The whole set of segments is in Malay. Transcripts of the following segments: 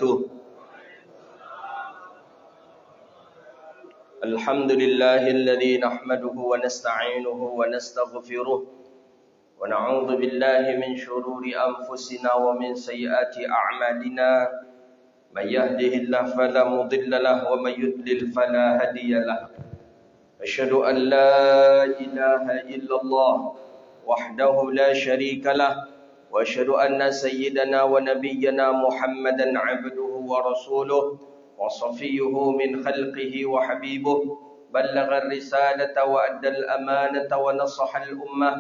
وبركاته. الحمد لله الذي نحمده ونستعينه ونستغفره ونعوذ بالله من شرور أنفسنا ومن سيئات أعمالنا. من يهده الله فلا مضل له ومن يضلل فلا هادي له. أشهد أن لا إله إلا الله وحده لا شريك له وأشهد أن سيدنا ونبينا محمدا عبده ورسوله وصفيه من خلقه وحبيبه. بلغ الرسالة وأدى الأمانة ونصح الأمة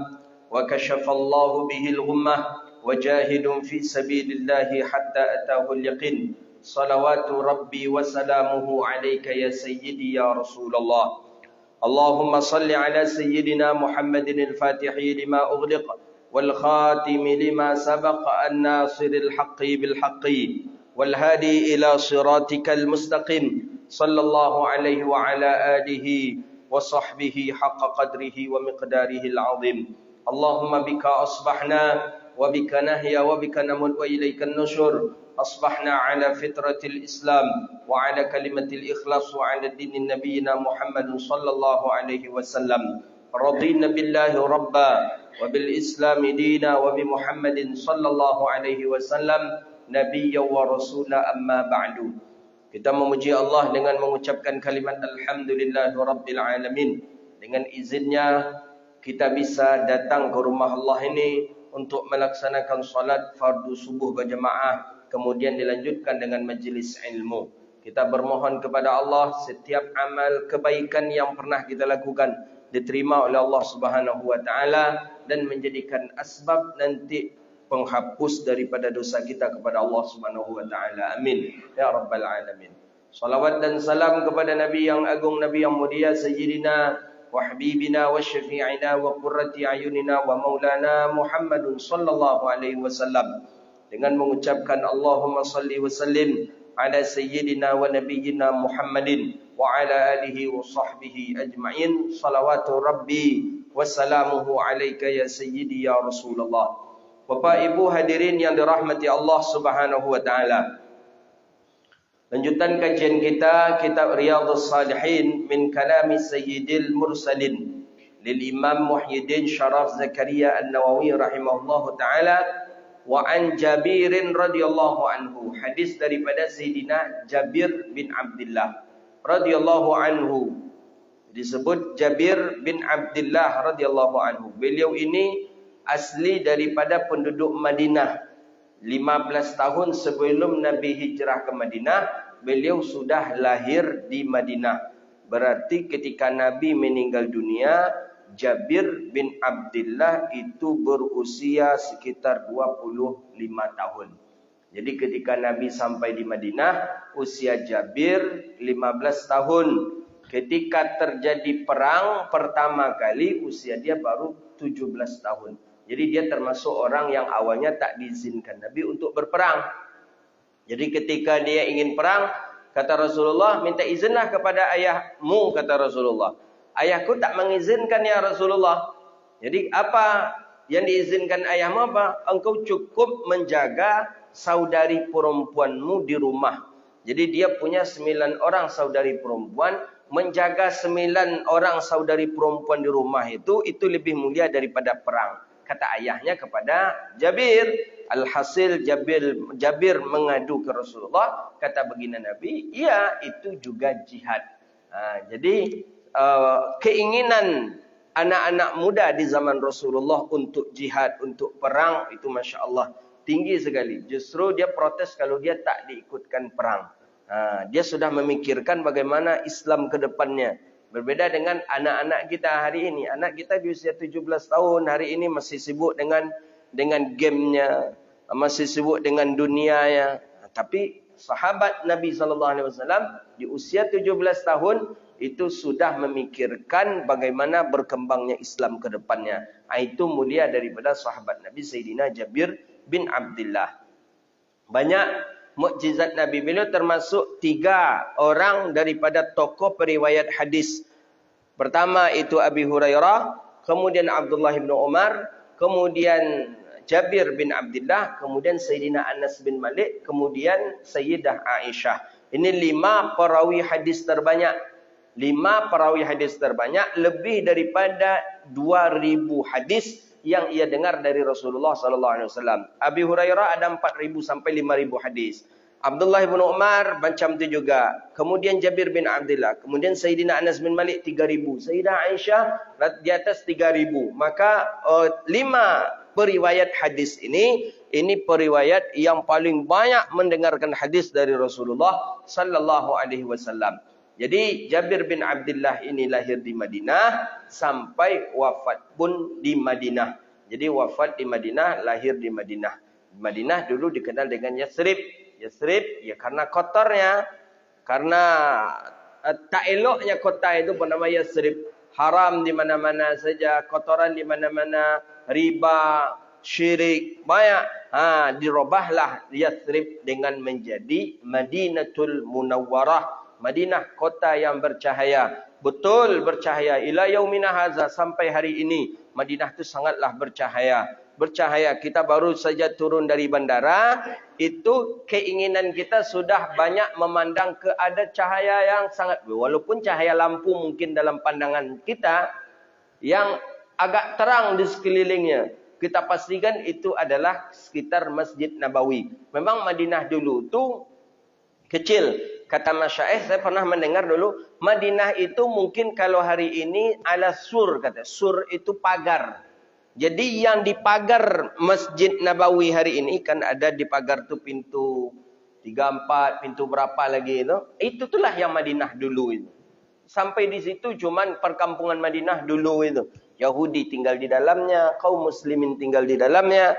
وكشف الله به الغمة وجاهد في سبيل الله حتى أتاه اليقين. صلوات ربي وسلامه عليك يا سيدي يا رسول الله. اللهم صل على سيدنا محمد الفاتح لما أغلق والخاتم لما سبق الناصر الحق بالحق والهادي إلى صراطك المستقيم. صلى الله عليه وعلى آله وصحبه حق قدره ومقداره العظيم. اللهم بك أصبحنا وبك نحيا وبك نموت وإليك النشور. أصبحنا على فطرة الإسلام وعلى كلمة الإخلاص وعلى دين نبينا محمد صلى الله عليه وسلم. رضينا بالله ربا وبالإسلام دينا وبمحمد صلى الله عليه وسلم نبيا ورسولا. أما بعد. Kita memuji Allah dengan mengucapkan kalimat Alhamdulillah Rabbil Alamin. Dengan izinnya kita bisa datang ke rumah Allah ini untuk melaksanakan salat fardu subuh berjamaah, kemudian dilanjutkan dengan majlis ilmu. Kita bermohon kepada Allah setiap amal kebaikan yang pernah kita lakukan diterima oleh Allah Subhanahu wa taala dan menjadikan asbab nanti penghapus daripada dosa kita kepada Allah Subhanahu wa taala. Amin ya rabbal alamin. Salawat dan salam kepada Nabi yang agung, Nabi yang mulia, Sayyidina wa habibina wa syafi'ina wa qurrati ayunina wa maulana Muhammadun sallallahu alaihi wasallam. Dengan mengucapkan Allahumma salli wa sallim ala sayyidina wa nabiyyina Muhammadin wa ala alihi wa sahbihi ajma'in. Salawatu rabbi wa salamuhu alaika ya sayyidi ya Rasulullah. Bapak Ibu hadirin yang dirahmati Allah Subhanahu wa taala. Lanjutan kajian kita kitab Riyadhus Shalihin min kalami Sayyidil Mursalin lil Imam Muhyiddin Syaraf Zakaria An-Nawawi rahimahullahu taala. Wa an Jabirin radhiyallahu anhu, hadis daripada Sayyidina Jabir bin Abdullah radhiyallahu anhu. Disebut Jabir bin Abdullah radhiyallahu anhu. Beliau ini asli daripada penduduk Madinah. 15 tahun sebelum Nabi hijrah ke Madinah, beliau sudah lahir di Madinah. Berarti ketika Nabi meninggal dunia, Jabir bin Abdullah itu berusia sekitar 25 tahun. Jadi ketika Nabi sampai di Madinah, usia Jabir 15 tahun. Ketika terjadi perang pertama kali, usia dia baru 17 tahun. Jadi dia termasuk orang yang awalnya tak diizinkan Nabi untuk berperang. Jadi ketika dia ingin perang, kata Rasulullah, minta izinlah kepada ayahmu, kata Rasulullah. Ayahku tak mengizinkan ya Rasulullah. Jadi apa yang diizinkan ayahmu apa? Engkau cukup menjaga saudari perempuanmu di rumah. Jadi dia punya 9 orang saudari perempuan. Menjaga 9 orang saudari perempuan di rumah itu lebih mulia daripada perang. Kata ayahnya kepada Jabir. Alhasil Jabir mengadu ke Rasulullah. Kata baginda Nabi, iya itu juga jihad. Jadi keinginan anak-anak muda di zaman Rasulullah untuk jihad, untuk perang, itu Masya Allah tinggi sekali. Justru dia protes kalau dia tak diikutkan perang. Dia sudah memikirkan bagaimana Islam ke depannya. Berbeda dengan anak-anak kita hari ini. Anak kita di usia 17 tahun hari ini masih sibuk dengan gamenya, masih sibuk dengan dunianya. Tapi sahabat Nabi SAW di usia 17 tahun itu sudah memikirkan bagaimana berkembangnya Islam ke depannya. Itu mulia daripada sahabat Nabi Sayyidina Jabir bin Abdullah. Banyak mukjizat Nabi beliau, termasuk 3 orang daripada tokoh periwayat hadis. Pertama itu Abi Hurairah, kemudian Abdullah bin Umar, kemudian Jabir bin Abdullah, kemudian Sayyidina Anas bin Malik, kemudian Sayyidah Aisyah. Ini 5 perawi hadis terbanyak. 5 perawi hadis terbanyak, lebih daripada 2000 hadis yang ia dengar dari Rasulullah sallallahu alaihi wasallam. Abi Hurairah ada 4000 sampai 5000 hadis. Abdullah bin Umar macam tu juga. Kemudian Jabir bin Abdullah. Kemudian Sayyidina Anas bin Malik 3000. Sayyidah Aisyah di atas 3000. Maka 5 periwayat hadis ini periwayat yang paling banyak mendengarkan hadis dari Rasulullah sallallahu alaihi wasallam. Jadi Jabir bin Abdullah ini lahir di Madinah sampai wafat pun di Madinah. Jadi wafat di Madinah, lahir di Madinah. Madinah dulu dikenal dengan Yathrib. Yathrib ya karena kotornya, karena tak eloknya kota itu bernama Yathrib. Haram di mana-mana saja, kotoran di mana-mana, riba, syirik, banyak. Dirubahlah Yathrib dengan menjadi Madinatul Munawwarah. Madinah, kota yang bercahaya. Betul bercahaya. Ila yaumina haza, sampai hari ini. Madinah itu sangatlah bercahaya. Bercahaya. Kita baru saja turun dari bandara. Itu keinginan kita sudah banyak memandang ke ada cahaya yang sangat. Walaupun cahaya lampu mungkin dalam pandangan kita. Yang agak terang di sekelilingnya. Kita pastikan itu adalah sekitar Masjid Nabawi. Memang Madinah dulu tu kecil. Kata masyaikh, saya pernah mendengar dulu, Madinah itu mungkin kalau hari ini ala sur, kata. Sur itu pagar. Jadi yang di pagar Masjid Nabawi hari ini, kan ada di pagar tu pintu 34, pintu berapa lagi itu. Itu itulah yang Madinah dulu itu. Sampai di situ cuman perkampungan Madinah dulu itu. Yahudi tinggal di dalamnya, kaum muslimin tinggal di dalamnya.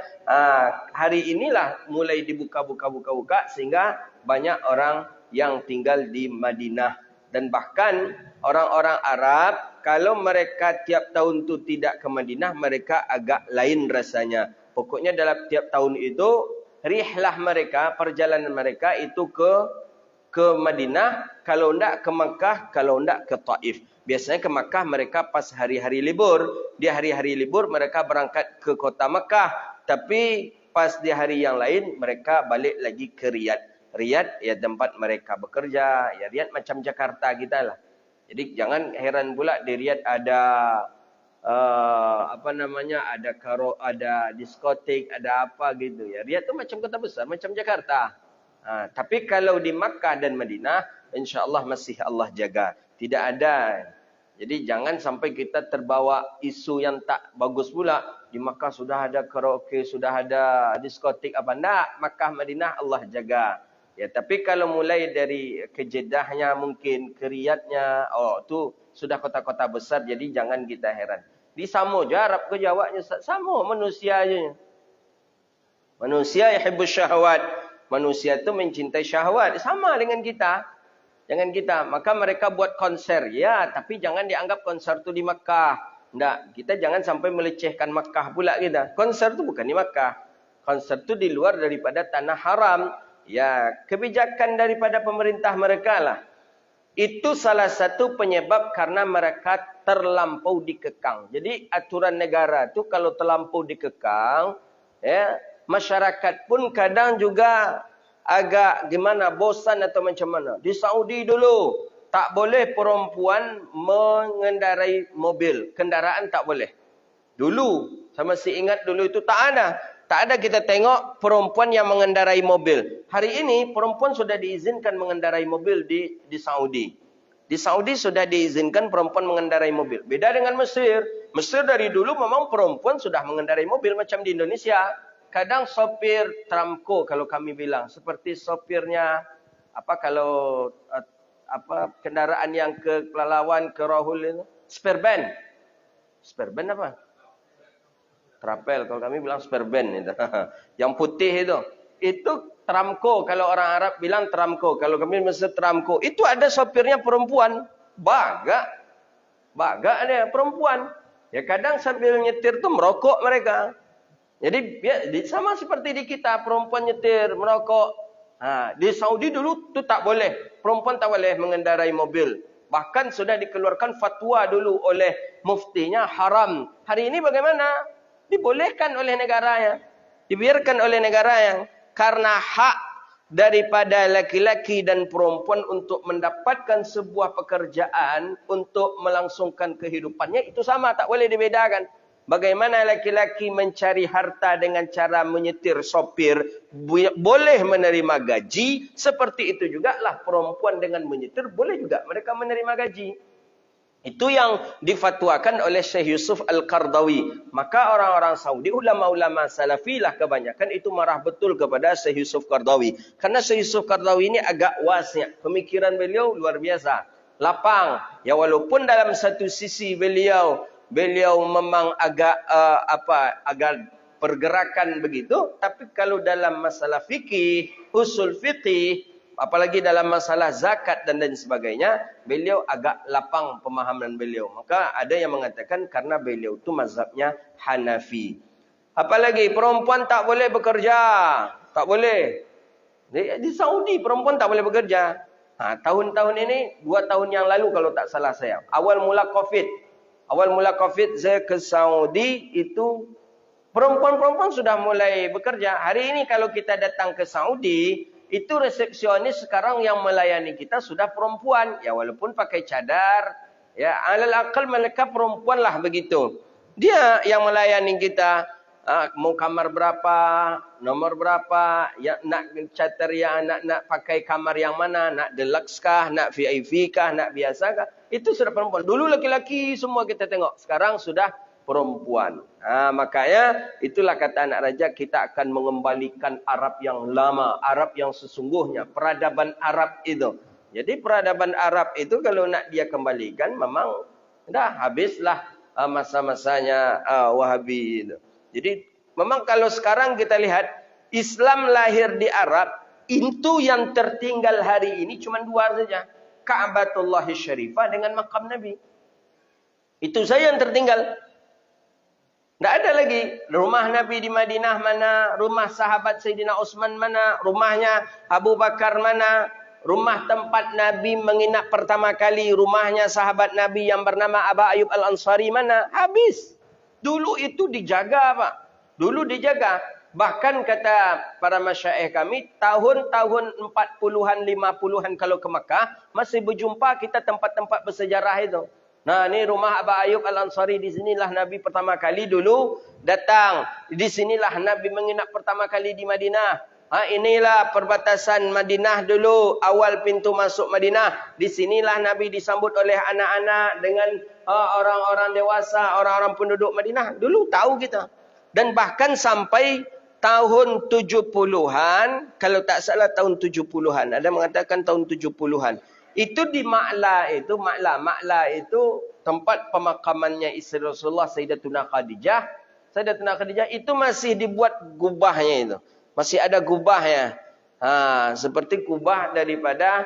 Hari inilah mulai dibuka-buka sehingga banyak orang yang tinggal di Madinah. Dan bahkan orang-orang Arab, kalau mereka tiap tahun tu tidak ke Madinah, mereka agak lain rasanya. Pokoknya dalam tiap tahun itu, rihlah mereka, perjalanan mereka itu ke Madinah, kalau tidak ke Makkah, kalau tidak ke Taif. Biasanya ke Makkah mereka pas hari-hari libur. Di hari-hari libur mereka berangkat ke kota Makkah. Tapi pas di hari yang lain mereka balik lagi ke Riyadh. Riyadh ya tempat mereka bekerja. Ya Riyadh macam Jakarta kita lah. Jadi jangan heran pula di Riyadh ada ada diskotik, ada apa gitu ya. Riyadh tu macam kota besar, macam Jakarta. Tapi kalau di Makkah dan Madinah, insya-Allah masih Allah jaga. Tidak ada. Jadi jangan sampai kita terbawa isu yang tak bagus pula. Di Makkah sudah ada karaoke, sudah ada diskotik apa enggak. Makkah, Madinah Allah jaga. Ya, tapi kalau mulai dari ke Jeddahnya mungkin, ke Riyadhnya, tu sudah kota-kota besar, jadi jangan kita heran. Di sama je Arab ke Jawanya, sama manusia aja. Manusia yuhibbus syahwat. Manusia itu mencintai syahwat. Sama dengan kita. Jangan kita. Maka mereka buat konser. Ya, tapi jangan dianggap konser itu di Makkah. Tidak. Kita jangan sampai melecehkan Makkah pula kita. Konser itu bukan di Makkah. Konser itu di luar daripada tanah haram. Ya, kebijakan daripada pemerintah mereka lah. Itu salah satu penyebab karena mereka terlampau dikekang. Jadi aturan negara itu kalau terlampau dikekang, ya, masyarakat pun kadang juga agak gimana, bosan atau macam mana. Di Saudi dulu tak boleh perempuan mengendarai mobil, kendaraan tak boleh. Dulu, saya masih ingat dulu itu tak ada. Tak ada kita tengok perempuan yang mengendarai mobil. Hari ini perempuan sudah diizinkan mengendarai mobil di Saudi. Di Saudi sudah diizinkan perempuan mengendarai mobil. Beda dengan Mesir. Mesir dari dulu memang perempuan sudah mengendarai mobil macam di Indonesia. Kadang sopir tramko kalau kami bilang. Seperti sopirnya kendaraan yang ke Pelalawan, ke Rahul itu. Spare ban. Spare ban apa? Trapel, kalau kami bilang spare ban itu. Yang putih itu. Itu tramko, kalau orang Arab bilang tramko. Kalau kami mesti tramko. Itu ada sopirnya perempuan. Baga dia perempuan. Ya kadang sambil nyetir tu merokok mereka. Jadi ya, sama seperti di kita, perempuan nyetir, merokok. Di Saudi dulu tu tak boleh. Perempuan tak boleh mengendarai mobil. Bahkan sudah dikeluarkan fatwa dulu oleh muftinya haram. Hari ini bagaimana? Dibolehkan oleh negaranya. Dibiarkan oleh negara yang karena hak daripada laki-laki dan perempuan untuk mendapatkan sebuah pekerjaan untuk melangsungkan kehidupannya itu sama, tak boleh dibedakan. Bagaimana laki-laki mencari harta dengan cara menyetir sopir boleh menerima gaji, seperti itu juga lah perempuan dengan menyetir boleh juga mereka menerima gaji. Itu yang difatwakan oleh Syekh Yusuf Al-Qardawi. Maka orang-orang Saudi, ulama-ulama salafi lah kebanyakan itu marah betul kepada Syekh Yusuf Qardawi. Karena Syekh Yusuf Qardawi ini agak wasi'. Pemikiran beliau luar biasa. Lapang. Ya walaupun dalam satu sisi beliau memang agak agak pergerakan begitu, tapi kalau dalam masalah fikih, usul fikih, apalagi dalam masalah zakat dan lain sebagainya, beliau agak lapang pemahaman beliau. Maka ada yang mengatakan karena beliau itu mazhabnya Hanafi. Apalagi perempuan tak boleh bekerja, tak boleh. Di Saudi perempuan tak boleh bekerja. Tahun-tahun ini 2 tahun yang lalu kalau tak salah saya, awal mula Covid saya ke Saudi itu perempuan-perempuan sudah mulai bekerja. Hari ini kalau kita datang ke Saudi, itu resepsionis sekarang yang melayani kita sudah perempuan. Ya walaupun pakai cadar, ya alal aqal mereka perempuan lah begitu. Dia yang melayani kita. Mau kamar berapa, nomor berapa, ya nak charter yang nak pakai kamar yang mana, nak deluxe kah, nak VIP kah, nak biasa kah, itu sudah perempuan. Dulu laki-laki semua kita tengok, sekarang sudah perempuan. Makanya itulah kata anak raja, kita akan mengembalikan Arab yang lama, Arab yang sesungguhnya, peradaban Arab itu. Jadi peradaban Arab itu kalau nak dia kembalikan memang dah habislah masa-masanya Wahabi itu. Jadi memang kalau sekarang kita lihat Islam lahir di Arab, itu yang tertinggal hari ini cuma 2 saja. Ka'batullah Syarifah dengan makam Nabi. Itu saja yang tertinggal. Tidak ada lagi. Rumah Nabi di Madinah mana, rumah sahabat Sayyidina Utsman mana, rumahnya Abu Bakar mana, rumah tempat Nabi menginap pertama kali, rumahnya sahabat Nabi yang bernama Aba Ayyub Al-Ansari mana, habis. Dulu itu dijaga, Pak. Dulu dijaga. Bahkan kata para masyaikh kami, tahun-tahun 40-an, 50-an kalau ke Makkah, masih berjumpa kita tempat-tempat bersejarah itu. Nah, ni rumah Aba Ayyub Al-Ansari, di sinilah Nabi pertama kali dulu datang. Di sinilah Nabi menginap pertama kali di Madinah. Inilah perbatasan Madinah dulu, awal pintu masuk Madinah. Di sinilah Nabi disambut oleh anak-anak dengan orang-orang dewasa, orang-orang penduduk Madinah. Dulu tahu kita. Dan bahkan sampai tahun 70-an, kalau tak salah tahun 70-an, ada mengatakan tahun 70-an. Itu di Ma'la itu, Ma'la itu tempat pemakamannya isteri Rasulullah Sayyidatuna Khadijah. Sayyidatuna Khadijah itu masih dibuat gubahnya itu. Masih ada gubahnya. Seperti gubah daripada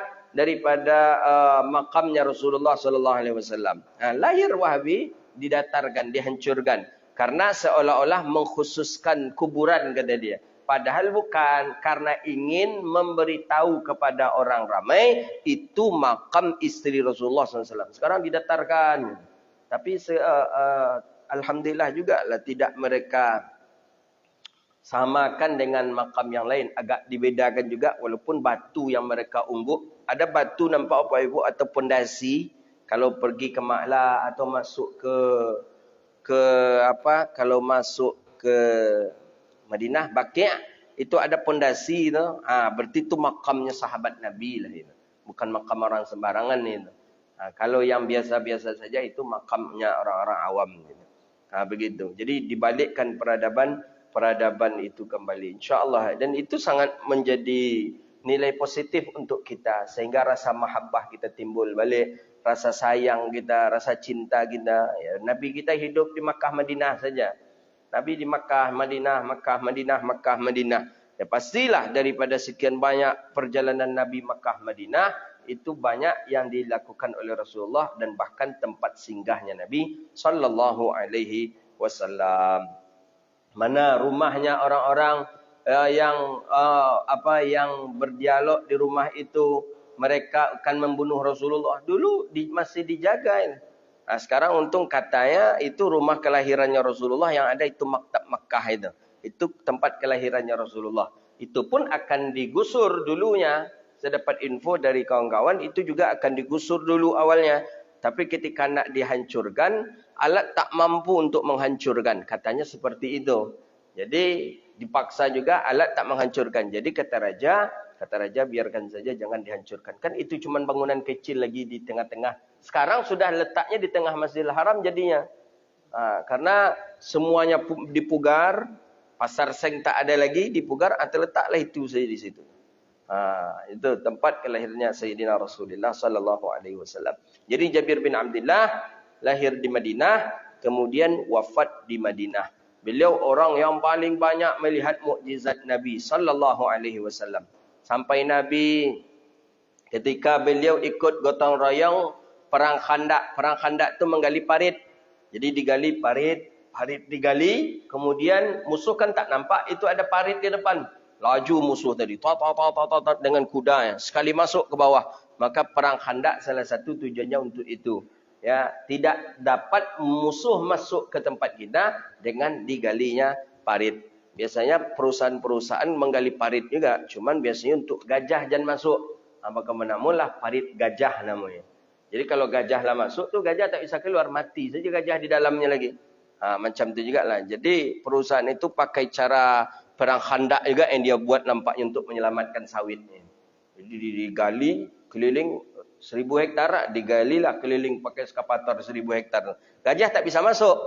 makamnya Rasulullah sallallahu alaihi wasallam. Lahir Wahabi didatarkan, dihancurkan karena seolah-olah mengkhususkan kuburan, kata dia. Padahal bukan, karena ingin memberitahu kepada orang ramai itu makam istri Rasulullah SAW. Sekarang didatarkan. Tapi alhamdulillah juga lah tidak mereka samakan dengan makam yang lain. Agak dibedakan juga walaupun batu yang mereka ungguk. Ada batu nampak apa ibu atau pondasi. Kalau pergi ke Ma'la atau masuk kalau masuk ke Madinah, Baqi', itu ada pondasi itu. Berarti itu makamnya sahabat Nabi lah itu. Bukan makam orang sembarangan itu. Kalau yang biasa-biasa saja itu makamnya orang-orang awam gitu. Begitu. Jadi dibalikkan peradaban itu kembali, insya-Allah. Dan itu sangat menjadi nilai positif untuk kita sehingga rasa mahabbah kita timbul balik, rasa sayang kita, rasa cinta kita. Ya, Nabi kita hidup di Makkah Madinah saja. Nabi di Makkah, Madinah, Makkah, Madinah, Makkah, Madinah. Ya pastilah daripada sekian banyak perjalanan Nabi Makkah, Madinah, itu banyak yang dilakukan oleh Rasulullah dan bahkan tempat singgahnya Nabi sallallahu alaihi wasallam. Mana rumahnya orang-orang yang berdialog di rumah itu, mereka akan membunuh Rasulullah. Dulu masih dijaga. Sekarang untung katanya itu rumah kelahirannya Rasulullah yang ada itu maktab Makkah itu. Itu tempat kelahirannya Rasulullah. Itu pun akan digusur dulunya. Saya dapat info dari kawan-kawan, itu juga akan digusur dulu awalnya. Tapi ketika nak dihancurkan, alat tak mampu untuk menghancurkan. Katanya seperti itu. Jadi dipaksa juga alat tak menghancurkan. Jadi kata raja biarkan saja, jangan dihancurkan. Kan itu cuma bangunan kecil lagi di tengah-tengah. Sekarang sudah letaknya di tengah Masjidil Haram jadinya. Karena semuanya dipugar, pasar seng tak ada lagi, dipugar, terletaklah itu saja di situ. Itu tempat kelahirnya Sayyidina Rasulullah sallallahu alaihi wasallam. Jadi Jabir bin Abdullah lahir di Madinah, kemudian wafat di Madinah. Beliau orang yang paling banyak melihat mukjizat Nabi sallallahu alaihi wasallam. Sampai Nabi ketika beliau ikut gotong royong perang Khandaq. Perang Khandaq itu menggali parit. Jadi digali parit digali, kemudian musuh kan tak nampak, itu ada parit di depan. Laju musuh tadi, dengan kuda, sekali masuk ke bawah. Maka perang Khandaq salah satu tujuannya untuk itu. Ya, tidak dapat musuh masuk ke tempat kita dengan digalinya parit. Biasanya perusahaan-perusahaan menggali parit juga, cuman biasanya untuk gajah jangan masuk. Maka menamulah parit gajah namanya. Jadi kalau gajah lah masuk tu gajah tak bisa keluar, mati saja gajah di dalamnya lagi. Macam tu juga lah. Jadi perusahaan itu pakai cara perang Khandaq juga yang dia buat nampaknya untuk menyelamatkan sawitnya. Jadi digali keliling 1000 hektar, digalilah keliling pakai eskapator 1000 hektar. Gajah tak bisa masuk.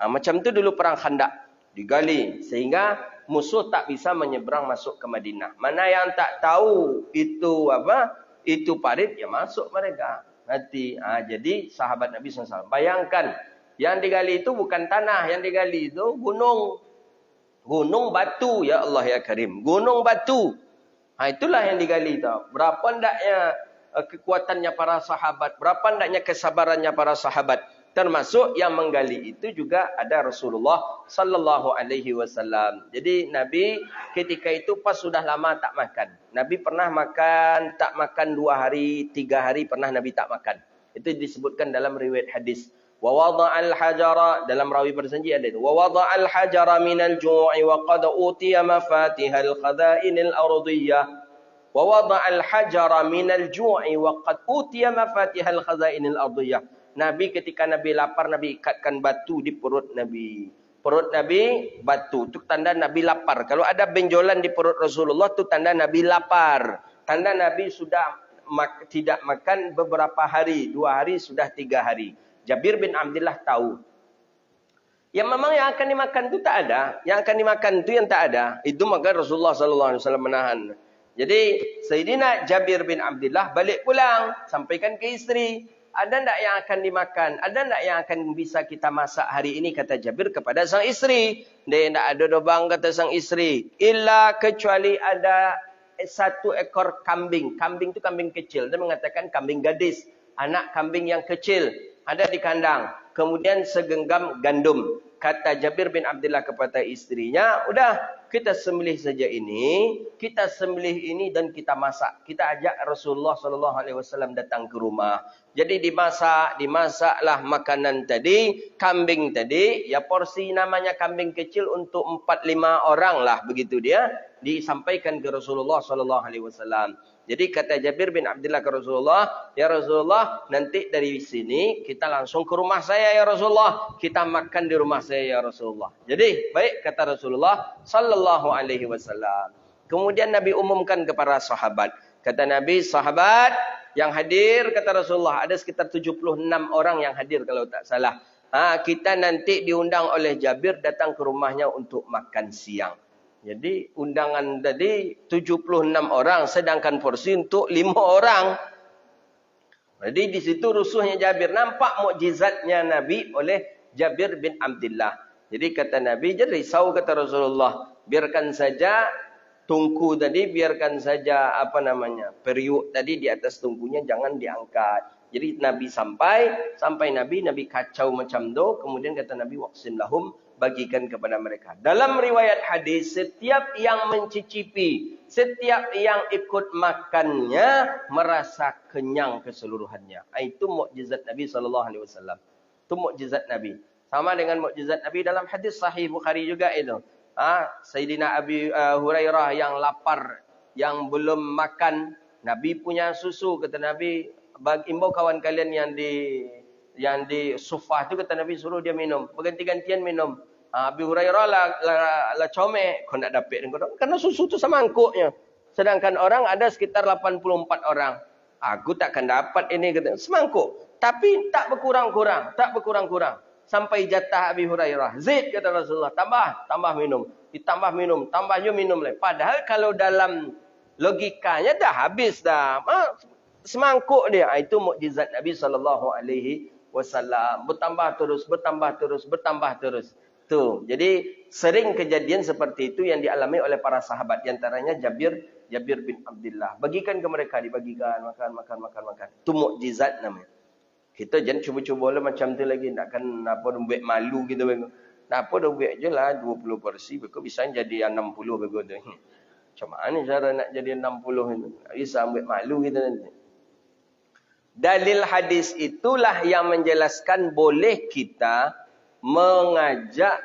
Macam tu dulu perang Khandaq, digali sehingga musuh tak bisa menyeberang masuk ke Madinah. Mana yang tak tahu itu apa? Itu parit, ya masuk mereka. Nanti jadi sahabat Nabi SAW. Bayangkan, yang digali itu bukan tanah, yang digali itu gunung. Gunung batu, ya Allah ya Karim. Gunung batu. Itulah yang digali itu. Berapa hendaknya kekuatannya para sahabat, berapa hendaknya kesabarannya para sahabat. Termasuk yang menggali itu juga ada Rasulullah sallallahu alaihi wasallam. Jadi Nabi ketika itu pas sudah lama tak makan. Nabi pernah makan, tak makan 2 hari, 3 hari pernah Nabi tak makan. Itu disebutkan dalam riwayat hadis. Wa wada'al hajara, dalam rawi berjanji ada itu. Wa wada'al hajara minal ju'i wa qad utiya mafatihal khaza'inil ardiyyah. Wa wada'al hajara minal ju'i wa qad utiya mafatihal khaza'inil ardiyyah. Nabi ketika Nabi lapar, Nabi ikatkan batu di perut Nabi. Perut Nabi batu, itu tanda Nabi lapar. Kalau ada benjolan di perut Rasulullah, itu tanda Nabi lapar. Tanda Nabi sudah tidak makan beberapa hari, 2 hari, sudah 3 hari. Jabir bin Abdullah tahu. Yang memang yang akan dimakan itu tak ada. Yang akan dimakan itu yang tak ada. Itu maka Rasulullah SAW menahan. Jadi Sayyidina Jabir bin Abdullah balik pulang. Sampaikan ke istri. Ada tak yang akan dimakan? Ada tak yang akan bisa kita masak hari ini? Kata Jabir kepada sang istri. Dia tak ada dobang kata sang istri. Illa kecuali ada 1 ekor kambing. Kambing itu kambing kecil. Dia mengatakan kambing gadis. Anak kambing yang kecil. Ada di kandang. Kemudian segenggam gandum. Kata Jabir bin Abdullah kepada istrinya, udah kita sembelih saja ini, kita sembelih ini dan kita masak. Kita ajak Rasulullah SAW datang ke rumah. Jadi dimasaklah makanan tadi, kambing tadi, ya porsi namanya kambing kecil untuk 4-5 orang lah begitu dia disampaikan ke Rasulullah SAW. Jadi kata Jabir bin Abdullah ke Rasulullah, ya Rasulullah, nanti dari sini kita langsung ke rumah saya ya Rasulullah. Kita makan di rumah saya ya Rasulullah. Jadi baik kata Rasulullah sallallahu alaihi wasallam. Kemudian Nabi umumkan kepada sahabat. Kata Nabi, sahabat yang hadir, kata Rasulullah, ada sekitar 76 orang yang hadir kalau tak salah. Kita nanti diundang oleh Jabir datang ke rumahnya untuk makan siang. Jadi undangan tadi 76 orang, sedangkan porsi untuk 5 orang. Jadi di situ rusuhnya Jabir. Nampak mukjizatnya Nabi oleh Jabir bin Abdullah. Jadi kata Nabi, jadi risau kata Rasulullah. Biarkan saja tungku tadi, biarkan saja periuk tadi di atas tungkunya jangan diangkat. Jadi Nabi sampai Nabi kacau macam tu. Kemudian kata Nabi, waqsim lahum, bagikan kepada mereka. Dalam riwayat hadis, setiap yang mencicipi, setiap yang ikut makannya merasa kenyang keseluruhannya. Itu mukjizat Nabi SAW. Itu mukjizat Nabi. Sama dengan mukjizat Nabi dalam hadis sahih Bukhari juga itu. Sayyidina Abi Hurairah yang lapar, yang belum makan. Nabi punya susu, kata Nabi, imbau kawan kalian yang di sufah tu, kata Nabi, suruh dia minum. Berganti-gantian minum. Abi Hurairah la comel. Kau nak dapat dengan karena susu tu semangkuknya. Sedangkan orang ada sekitar 84 orang. Aku takkan dapat ini, kata semangkuk. Tapi tak berkurang-kurang, tak berkurang-kurang. Sampai jatah Abi Hurairah. Zaid, kata Rasulullah, tambah minum. Ditambah minum, tambahnya minum lagi. Padahal kalau dalam logikanya dah habis dah. Semangkuk dia. Itu mukjizat Nabi SAW. Bertambah terus. Tu. Jadi sering kejadian seperti itu yang dialami oleh para sahabat. Di antaranya Jabir bin Abdullah. Bagikan ke mereka, dibagikan, makan. Itu mukjizat namanya. Kita jangan cuba-cuba lah macam tu lagi. Nakkan apa buat malu kita. Nak apa dah buat je lah 20 porsi. Bisa jadi 60 begitu. Macam mana cara nak jadi 60 itu? Tak bisa buat malu kita nanti. Dalil hadis itulah yang menjelaskan boleh kita mengajak,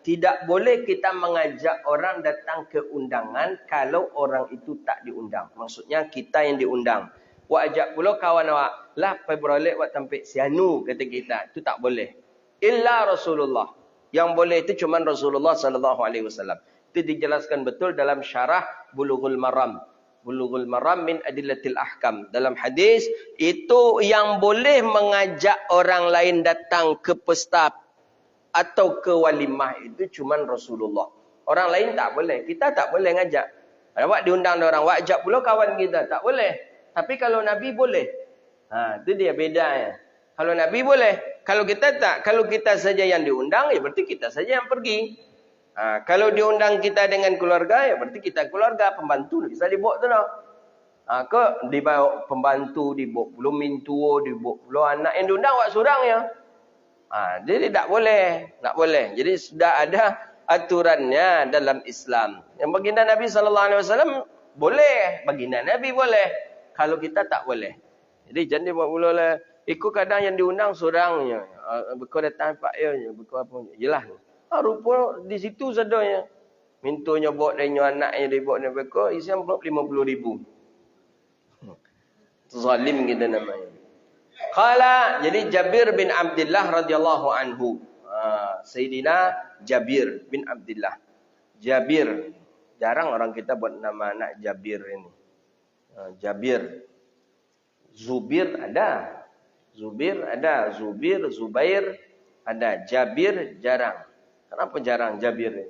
tidak boleh kita mengajak orang datang ke undangan kalau orang itu tak diundang. Maksudnya kita yang diundang. Wak ajak pula kawan awak, lah pergi berolek wak tampik sianu, kata kita. Itu tak boleh. Illa Rasulullah. Yang boleh itu cuma Rasulullah SAW. Itu dijelaskan betul dalam syarah Bulughul Maram. Bulughul Maram min Adillatil Ahkam. Dalam hadis, itu yang boleh mengajak orang lain datang ke pesta atau ke walimah itu cuma Rasulullah. Orang lain tak boleh. Kita tak boleh ngajak. Awak diundang orang, awak ajak pula kawan kita. Tak boleh. Tapi kalau Nabi boleh. Itu dia bedanya. Kalau Nabi boleh. Kalau kita tak. Kalau kita saja yang diundang, ya berarti kita saja yang pergi. Kalau diundang kita dengan keluarga, ya berarti kita keluarga, pembantu bisa dibawa tu nak. Ke dibawa pembantu, dibawa belum mintu, dibawa belum anak yang diundang awak seorang ya. Jadi tak boleh, tak boleh. Jadi sudah ada aturannya dalam Islam. Yang baginda Nabi SAW boleh, baginda Nabi boleh. Kalau kita tak boleh. Jadi jangan dibuat pula lah. Ikut kadang yang diundang seorangnya. Bekau datang pak ya, bekau apa? Jelas. Rupa di situ sadanya. Mintunya bawa dengan anaknya dia bawa dengan bekau, isi amplop 50,000. Zalim kita namanya. Qala, jadi Jabir bin Abdullah radhiyallahu anhu. Sayyidina Jabir bin Abdullah. Jabir. Jarang orang kita buat nama anak Jabir ini. Jabir. Zubir ada. Zubir ada. Zubir, Zubair ada. Jabir jarang. Kenapa jarang Jabir?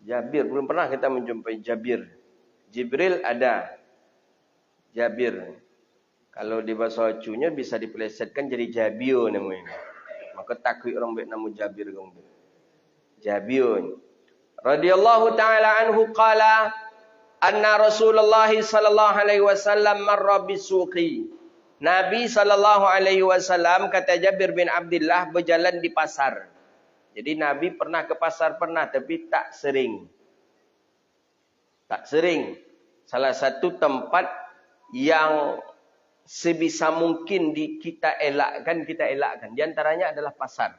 Jabir, belum pernah kita menjumpai Jabir. Jibril ada. Jabir. Kalau di bahasa acunya bisa dipelesetkan jadi Jabir namanya. Maka takut orang buat nama Jabir. Jabir. Radhiyallahu ta'ala anhu qala anna Rasulullah sallallahu alaihi wasallam marra bisuqi. Nabi sallallahu alaihi wasallam, kata Jabir bin Abdullah, berjalan di pasar. Jadi Nabi pernah ke pasar, pernah, tapi tak sering. Tak sering. Salah satu tempat yang sebisa mungkin kita elakkan. Di antaranya adalah pasar.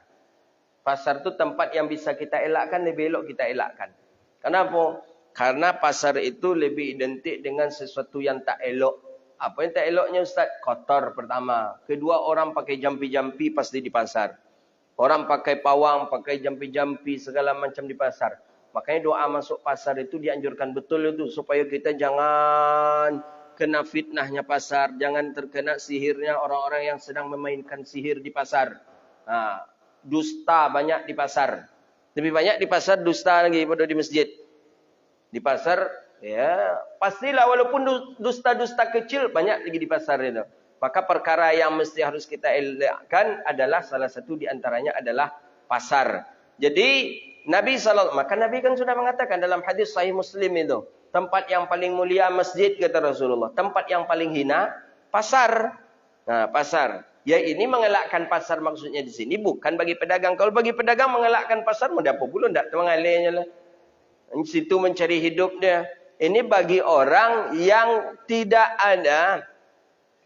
Pasar itu tempat yang bisa kita elakkan, lebih elok kita elakkan. Kenapa? Karena pasar itu lebih identik dengan sesuatu yang tak elok. Apa yang tak eloknya Ustaz? Kotor pertama. Kedua, orang pakai jampi-jampi pasti di pasar. Orang pakai pawang, pakai jampi-jampi, segala macam di pasar. Makanya doa masuk pasar itu dianjurkan betul itu. Supaya kita jangan kena fitnahnya pasar. Jangan terkena sihirnya orang-orang yang sedang memainkan sihir di pasar. Dusta banyak di pasar. Lebih banyak di pasar dusta lagi pada di masjid. Di pasar, ya pastilah walaupun dusta-dusta kecil, banyak lagi di pasar itu. Maka perkara yang mesti harus kita elakkan adalah salah satu di antaranya adalah pasar. Jadi Nabi maka Nabi kan sudah mengatakan dalam hadis Sahih Muslim itu, tempat yang paling mulia masjid kata Rasulullah, tempat yang paling hina pasar. Pasar. Ya ini mengelakkan pasar maksudnya di sini bukan bagi pedagang. Kalau bagi pedagang mengelakkan pasar, mau apa pula ndak mengalihnya lah. Di situ mencari hidup dia. Ini bagi orang yang tidak ada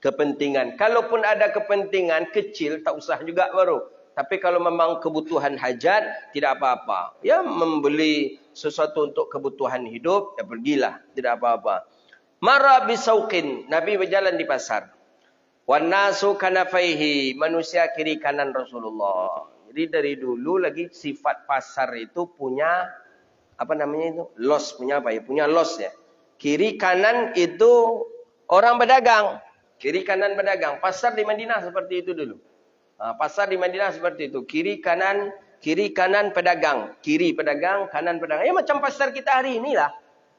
kepentingan. Kalaupun ada kepentingan kecil, tak usah juga baru. Tapi kalau memang kebutuhan hajat, tidak apa-apa. Ya, membeli sesuatu untuk kebutuhan hidup, ya pergilah. Tidak apa-apa. Mara bisauqin. Nabi berjalan di pasar. Wan nasu kanafaihi. Manusia kiri kanan Rasulullah. Jadi dari dulu lagi sifat pasar itu punya, apa namanya itu? Los, punya apa ya? Punya los ya. Kiri kanan itu orang berdagang. Kiri kanan berdagang. Pasar di Madinah seperti itu dulu. Pasar di Madinah seperti itu. Kiri kanan pedagang. Kiri pedagang, kanan pedagang. Ya macam pasar kita hari inilah.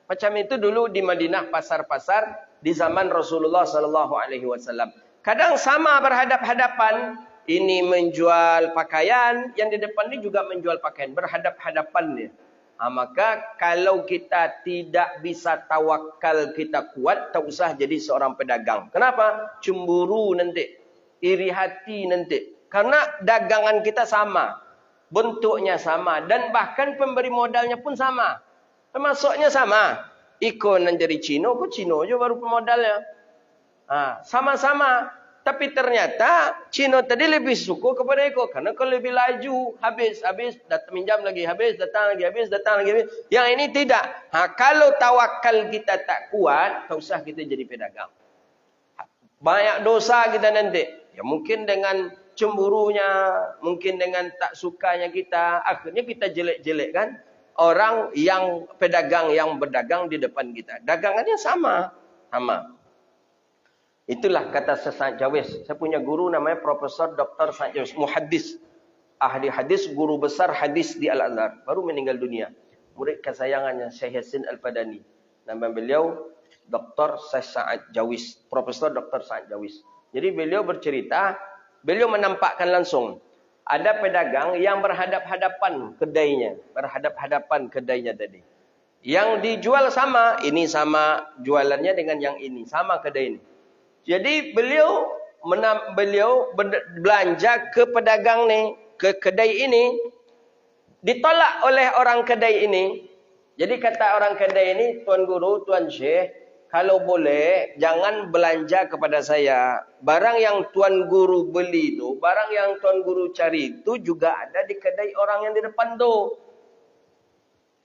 Macam itu dulu di Madinah pasar-pasar di zaman Rasulullah SAW. Kadang sama berhadap-hadapan. Ini menjual pakaian, yang di depan ini juga menjual pakaian. Berhadap-hadapan dia. Maka kalau kita tidak bisa tawakal, kita kuat, tak usah jadi seorang pedagang. Kenapa? Cemburu nanti. Iri hati nanti. Karena dagangan kita sama. Bentuknya sama. Dan bahkan pemberi modalnya pun sama. Termasuknya sama. Iko nan jadi Cino, kok Cino aja baru pemodalnya. Sama-sama. Tapi ternyata Cino tadi lebih suka kepada Iko. Karena kalau lebih laju, habis, datang minjam lagi, habis, datang lagi, habis, datang lagi. Habis. Yang ini tidak. Kalau tawakal kita tak kuat, tak usah kita jadi pedagang. Banyak dosa kita nanti. Ya mungkin dengan cemburunya, mungkin dengan tak sukanya kita, akhirnya kita jelek-jelekkan orang yang pedagang yang berdagang di depan kita. Dagangannya sama. Itulah kata Said Jawis. Saya punya guru namanya Profesor Dr. Said Jawis, muhaddis, ahli hadis, guru besar hadis di Al-Azhar, baru meninggal dunia. Murid kesayangannya Syekh Yasin Al-Padani. Nama beliau Dr. Said Jawis, Profesor Dr. Said Jawis. Jadi beliau bercerita, beliau menampakkan langsung ada pedagang yang berhadap-hadapan kedainya tadi. Yang dijual sama, ini sama jualannya dengan yang ini, sama kedai ini. Jadi beliau belanja ke pedagang nih, ke kedai ini, ditolak oleh orang kedai ini. Jadi kata orang kedai ini, Tuan Guru, Tuan Syekh, kalau boleh jangan belanja kepada saya. Barang yang Tuan Guru beli itu, barang yang Tuan Guru cari itu juga ada di kedai orang yang di depan tu.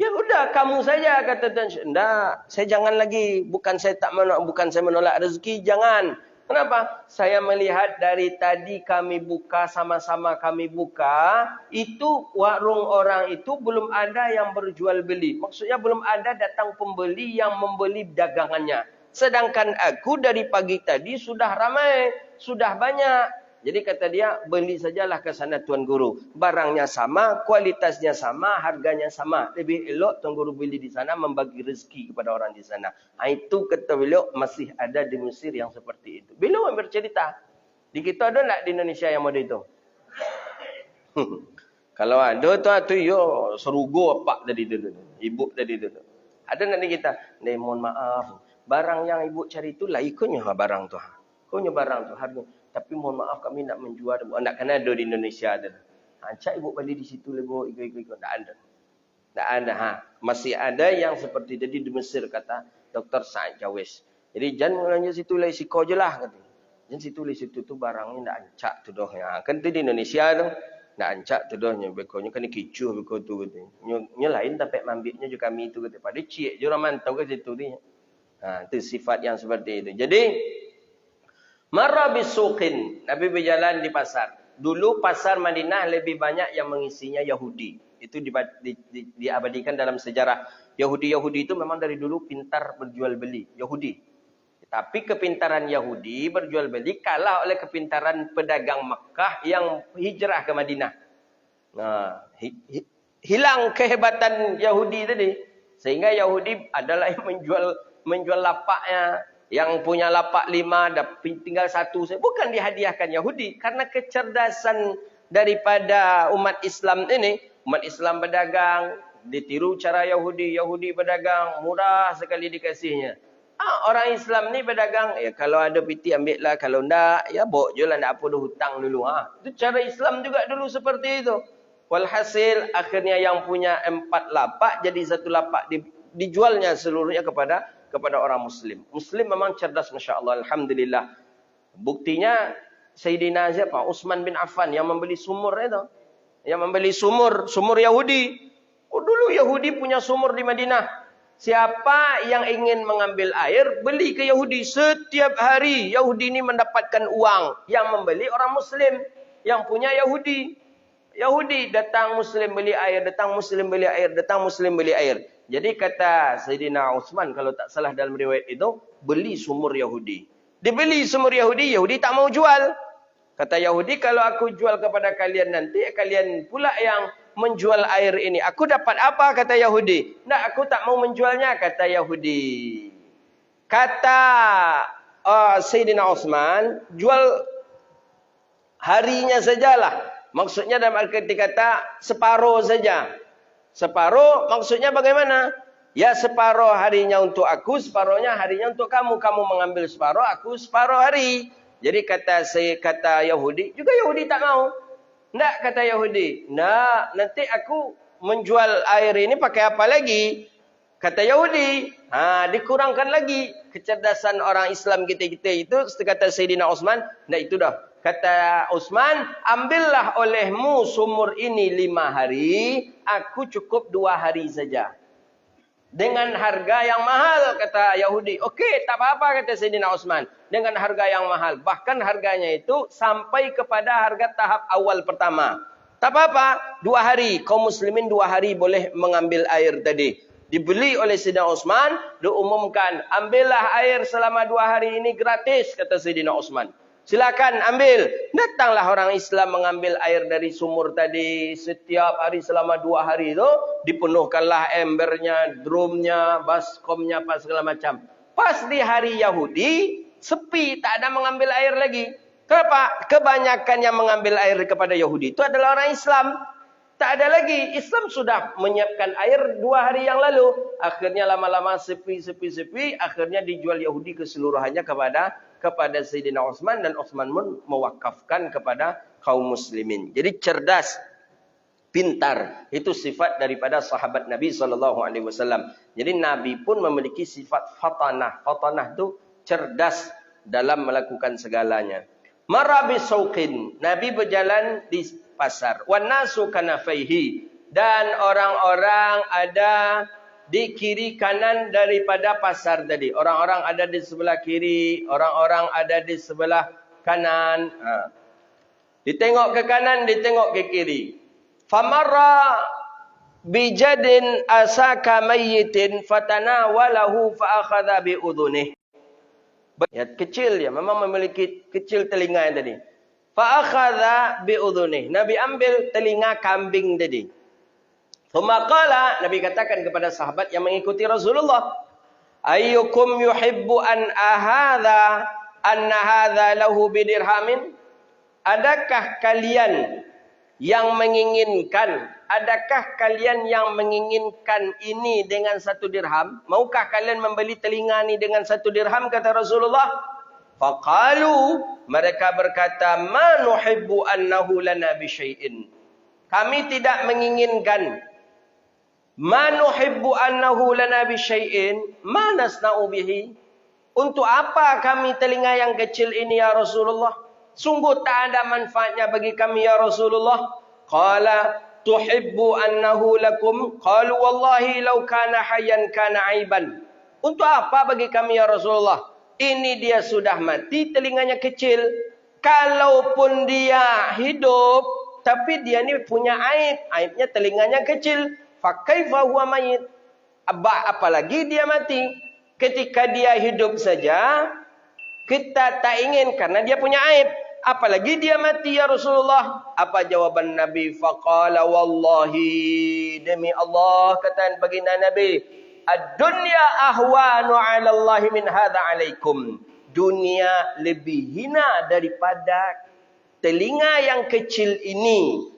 Ya udah, kamu saja, kata Tuan Syekh. Enggak, saya jangan lagi. Bukan saya menolak rezeki, jangan. Kenapa? Saya melihat dari tadi kami buka, sama-sama kami buka, itu warung orang itu belum ada yang berjual beli. Maksudnya belum ada datang pembeli yang membeli dagangannya. Sedangkan aku dari pagi tadi sudah ramai, sudah banyak. Jadi kata dia, beli sajalah ke sana Tuan Guru. Barangnya sama, kualitasnya sama, harganya sama. Lebih elok Tuan Guru beli di sana, membagi rezeki kepada orang di sana. Itu kata beliau, masih ada di Mesir yang seperti itu. Beliau bercerita. Di kita ada tak di Indonesia yang model itu? Kalau ada tu yo serugo apa tadi tu. Ibu tadi tu. Ada nanti kita, mohon maaf. Barang yang ibu cari itu lah ikutnya barang tu. Ikutnya barang tu harga. Tapi mohon maaf kami nak menjual. Tak kena ada di Indonesia ada. Cak ibu beli di situ lebo ikut. Tak ada. Tak ada. Masih ada yang seperti tadi di Mesir kata Dr. Said Jawis. Jadi jangan menanya situ lah siko je lah kata. Jangan situ tu barangnya tak ancak tu doh. Kan tu di Indonesia tu. Tak ancak tu doh. Bekonya kan kicuh beko tu kata. Nya lain tapi mambiknya juga kami tu kata. Pada cik je orang mantau ke situ ni. Itu sifat yang seperti itu. Jadi marra bisuqin. Nabi berjalan di pasar. Dulu pasar Madinah lebih banyak yang mengisinya Yahudi. Itu diabadikan dalam sejarah. Yahudi itu memang dari dulu pintar berjual beli. Yahudi. Tapi kepintaran Yahudi berjual beli kalah oleh kepintaran pedagang Makkah yang hijrah ke Madinah. Hilang kehebatan Yahudi tadi. Sehingga Yahudi adalah yang menjual lapaknya. Yang punya lapak 5, tinggal 1. Bukan dihadiahkan Yahudi. Karena kecerdasan daripada umat Islam ini. Umat Islam berdagang. Ditiru cara Yahudi. Yahudi berdagang. Murah sekali dikasihnya. Orang Islam ni berdagang. Ya kalau ada piti ambil lah. Kalau enggak, ya bawa je lah. Tak apa dah hutang dulu. Itu cara Islam juga dulu seperti itu. Walhasil akhirnya yang punya 4 lapak. Jadi 1 lapak dijualnya seluruhnya kepada orang Muslim. Muslim memang cerdas, Masya Allah. Alhamdulillah. Buktinya Sayyidina siapa? Utsman bin Affan yang membeli sumur itu. Yang membeli sumur Yahudi. Oh, dulu Yahudi punya sumur di Madinah. Siapa yang ingin mengambil air, beli ke Yahudi. Setiap hari Yahudi ini mendapatkan uang. Yang membeli orang Muslim. Yang punya Yahudi. Yahudi datang Muslim beli air, datang Muslim beli air, datang Muslim beli air. Jadi kata Sayyidina Utsman, kalau tak salah dalam riwayat itu, beli sumur Yahudi. Dibeli sumur Yahudi, Yahudi tak mau jual. Kata Yahudi, kalau aku jual kepada kalian nanti, kalian pula yang menjual air ini. Aku dapat apa? Kata Yahudi. Nah, aku tak mau menjualnya, kata Yahudi. Kata Sayyidina Utsman, jual harinya sajalah. Maksudnya dalam arti kata separuh saja. Separuh maksudnya bagaimana? Ya separuh harinya untuk aku, separuhnya harinya untuk kamu. Kamu mengambil separuh, aku separuh hari. Jadi kata Yahudi, juga Yahudi tak mau. Tidak kata Yahudi. Nah, nanti aku menjual air ini pakai apa lagi? Kata Yahudi, dikurangkan lagi. Kecerdasan orang Islam kita-kita itu, kata Sayyidina Utsman, nah itu dah. Kata Utsman, ambillah olehmu sumur ini 5 hari, aku cukup 2 hari saja. Dengan harga yang mahal, kata Yahudi. Okey, tak apa-apa, kata Sayyidina Utsman. Dengan harga yang mahal. Bahkan harganya itu sampai kepada harga tahap awal pertama. Tak apa-apa, 2 hari. Kaum muslimin 2 hari boleh mengambil air tadi. Dibeli oleh Sayyidina Utsman, diumumkan, ambillah air selama 2 hari ini gratis, kata Sayyidina Utsman. Silakan ambil. Datanglah orang Islam mengambil air dari sumur tadi. Setiap hari selama 2 hari itu. Dipenuhkanlah embernya, drumnya, baskomnya, apa segala macam. Pas di hari Yahudi, sepi. Tak ada mengambil air lagi. Kenapa? Kebanyakan yang mengambil air kepada Yahudi itu adalah orang Islam. Tak ada lagi. Islam sudah menyiapkan air 2 hari yang lalu. Akhirnya lama-lama sepi. Akhirnya dijual Yahudi keseluruhannya kepada Sayyidina Utsman, dan Utsman pun mewakafkan kepada kaum muslimin. Jadi cerdas, pintar, itu sifat daripada sahabat Nabi SAW. Jadi Nabi pun memiliki sifat fatanah. Fatanah itu cerdas dalam melakukan segalanya. Marabi sauqin, Nabi berjalan di pasar. Wan nasu kanafaihi, dan orang-orang ada di kiri kanan daripada pasar tadi. Orang-orang ada di sebelah kiri, orang-orang ada di sebelah kanan. Ditengok ke kanan, ditengok ke kiri. Famarra bijadin asaka mayyitin fatanawalahu faakhadha bi udhunih. Ya, kecil ya, memang memiliki kecil telinga yang tadi. Faakhadha bi udhunih. Nabi ambil telinga kambing tadi. Qala, Nabi katakan kepada sahabat yang mengikuti Rasulullah, ayyukum yuhibbu an anna hadha lahu bidirhamin? Adakah kalian yang menginginkan ini dengan 1 dirham? Maukah kalian membeli telinga ini dengan 1 dirham, kata Rasulullah? Faqalu, mereka berkata, ma nuhibbu annahu lana bi syai'in. Kami tidak menginginkan. Ma nuhibbu annahu lana bi syai'in, ma nasna'u bihi. Untuk apa kami telinga yang kecil ini ya Rasulullah? Sungguh tak ada manfaatnya bagi kami ya Rasulullah. Qala tuhibbu annahu lakum? Qalu wallahi law kana hayyan kana aiban. Untuk apa bagi kami ya Rasulullah? Ini dia sudah mati, telinganya kecil. Kalaupun dia hidup, tapi dia ni punya aib. Aibnya telinganya kecil. Fakaifa huwa mayit? Apalagi dia mati. Ketika dia hidup saja, kita tak ingin karena dia punya aib. Apalagi dia mati ya Rasulullah. Apa jawaban Nabi? Faqala wallahi, demi Allah, kata baginda Nabi, ad-dunya ahwanu 'ala Allah min hadza 'alaikum. Dunia lebih hina daripada telinga yang kecil ini.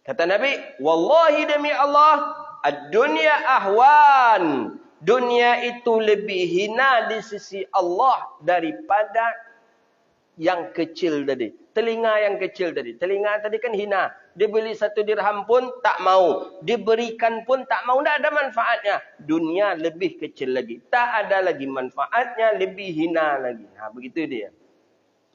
Kata Nabi, wallahi demi Allah, ad-dunya ahwan. Dunia itu lebih hina di sisi Allah daripada yang kecil tadi. Telinga yang kecil tadi. Telinga tadi kan hina. Dibeli 1 dirham pun tak mau. Diberikan pun tak mau. Tak ada manfaatnya. Dunia lebih kecil lagi. Tak ada lagi manfaatnya. Lebih hina lagi. Begitu dia.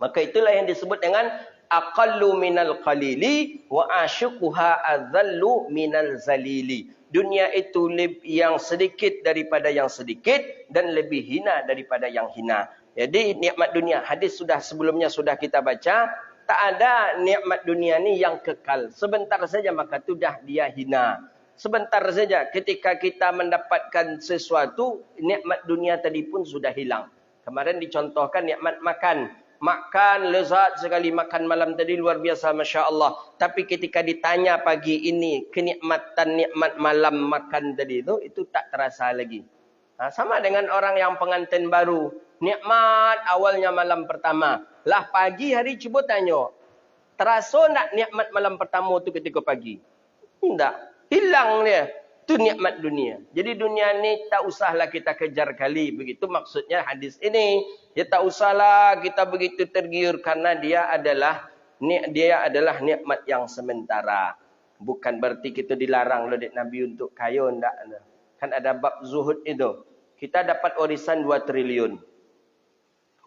Maka itulah yang disebut dengan aqallu minal qalili wa ashuquha adzallu minal zalili. Dunia itu yang sedikit daripada yang sedikit dan lebih hina daripada yang hina. Jadi nikmat dunia, hadis sebelumnya sudah kita baca, tak ada nikmat dunia ni yang kekal. Sebentar saja maka sudah dia hina. Sebentar saja ketika kita mendapatkan sesuatu, nikmat dunia tadi pun sudah hilang. Kemarin dicontohkan nikmat makan. Makan lezat sekali, makan malam tadi luar biasa, Masya Allah. Tapi ketika ditanya pagi ini, kenikmatan nikmat malam makan tadi itu tak terasa lagi. Sama dengan orang yang pengantin baru. Nikmat awalnya malam pertama. Lah pagi hari cuba tanya, terasa tak nikmat malam pertama tu ketika pagi? Tak. Hilang dia. Itu nikmat dunia. Jadi dunia ni tak usahlah kita kejar kali. Begitu maksudnya hadis ini. Ya tak usahlah kita begitu tergiur. Karena dia adalah nikmat yang sementara. Bukan berarti kita dilarang oleh Nabi untuk kaya. Tak. Kan ada bab zuhud itu. Kita dapat warisan 2 triliun.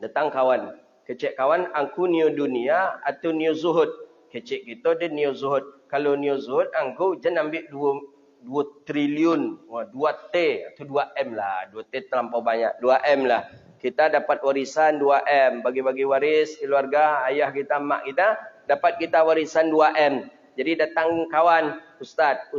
Datang kawan. Kecik kawan, aku niu dunia atau niu zuhud. Kecik kita dia niu zuhud. Kalau niu zuhud, aku jangan ambil 2 triliun, 2T atau 2M lah. 2T terlampau banyak. 2M lah. Kita dapat warisan 2M. Bagi-bagi waris keluarga, ayah kita, mak kita. Dapat kita warisan 2M. Jadi datang kawan, Ustaz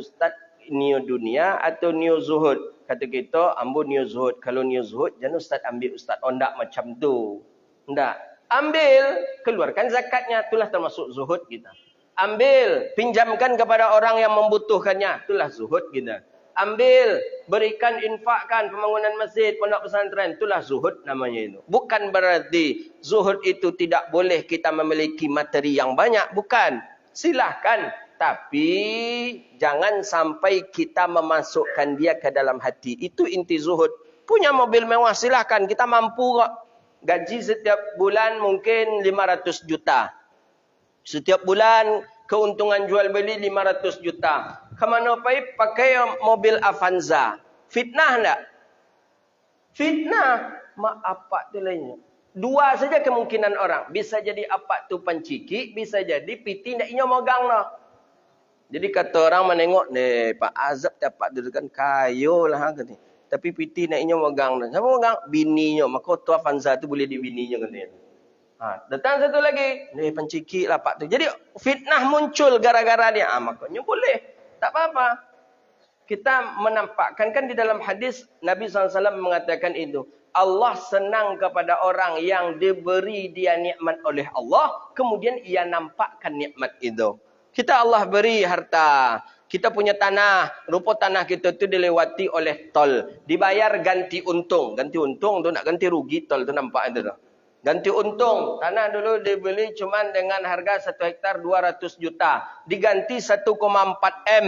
niu dunia atau niu zuhud? Kata kita, ambil niu zuhud. Kalau niu zuhud, jangan Ustaz ambil Ustaz. Oh, tak macam tu. Tak. Ambil, keluarkan zakatnya. Itulah termasuk zuhud kita. Ambil, pinjamkan kepada orang yang membutuhkannya. Itulah zuhud kita. Ambil, berikan, infakkan pembangunan masjid, pondok pesantren. Itulah zuhud namanya itu. Bukan berarti zuhud itu tidak boleh kita memiliki materi yang banyak. Bukan. Silahkan. Tapi jangan sampai kita memasukkan dia ke dalam hati. Itu inti zuhud. Punya mobil mewah, silahkan. Kita mampu kok. Gaji setiap bulan mungkin 500 juta. Setiap bulan keuntungan jual beli 500 juta. Kemana pakai mobil Avanza? Fitnah tak? Fitnah. Mak apa tu lainnya? 2 saja kemungkinan orang. Bisa jadi apa tu panciki, bisa jadi piti nak inyo mogang lah. Jadi kata orang menengok, Pak Azab dapat dudukan kayo lah. Tapi piti nak inyo mogang lah. Siapa mogang? Bininya. Maka tu Avanza tu boleh di bininya. Datang satu lagi. Panciki lah Pak tu. Jadi fitnah muncul gara-gara dia. Makanya boleh. Tak apa-apa. Kita menampakkan kan di dalam hadis Nabi SAW mengatakan itu. Allah senang kepada orang yang diberi dia nikmat oleh Allah. Kemudian ia nampakkan nikmat itu. Kita Allah beri harta. Kita punya tanah. Rupa tanah kita tu dilewati oleh tol. Dibayar ganti untung. Ganti untung tu nak ganti rugi tol tu nampak itu tu. Ganti untung. Tanah dulu dibeli cuma dengan harga 1 hektar 200 juta. Diganti 1,4 M.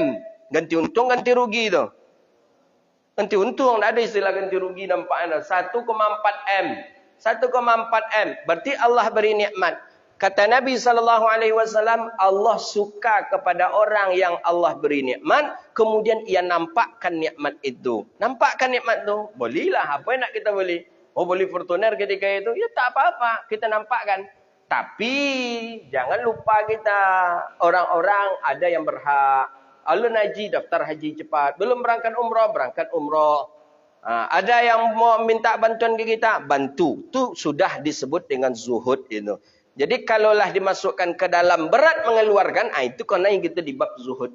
Ganti untung, ganti rugi tu. Ganti untung. Tak ada istilah ganti rugi nampaknya. 1,4 M. 1,4 M. Berarti Allah beri nikmat. Kata Nabi SAW, Allah suka kepada orang yang Allah beri nikmat. Kemudian ia nampakkan nikmat itu. Nampakkan nikmat itu. Bolehlah. Apa yang nak kita beli? Oh beli Fortuner ketika itu. Ya tak apa-apa. Kita nampakkan. Tapi jangan lupa kita. Orang-orang ada yang berhak. Alun haji, daftar haji cepat. Belum berangkat umrah, berangkat umrah. Ada yang mau minta bantuan ke kita. Bantu. Itu sudah disebut dengan zuhud itu. Jadi kalaulah dimasukkan ke dalam berat mengeluarkan, itu kena yang kita di bab zuhud.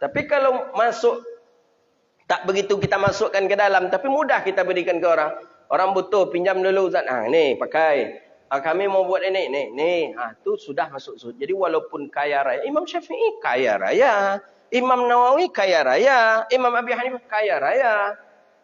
Tapi kalau masuk, tak begitu kita masukkan ke dalam, tapi mudah kita berikan ke orang. Orang butuh, pinjam dulu Ustaz. Ni pakai. Kami mau buat ini. Itu sudah masuk zuhud. Jadi walaupun kaya raya, Imam Syafi'i kaya raya. Imam Nawawi kaya raya. Imam Abi Hanifah kaya raya.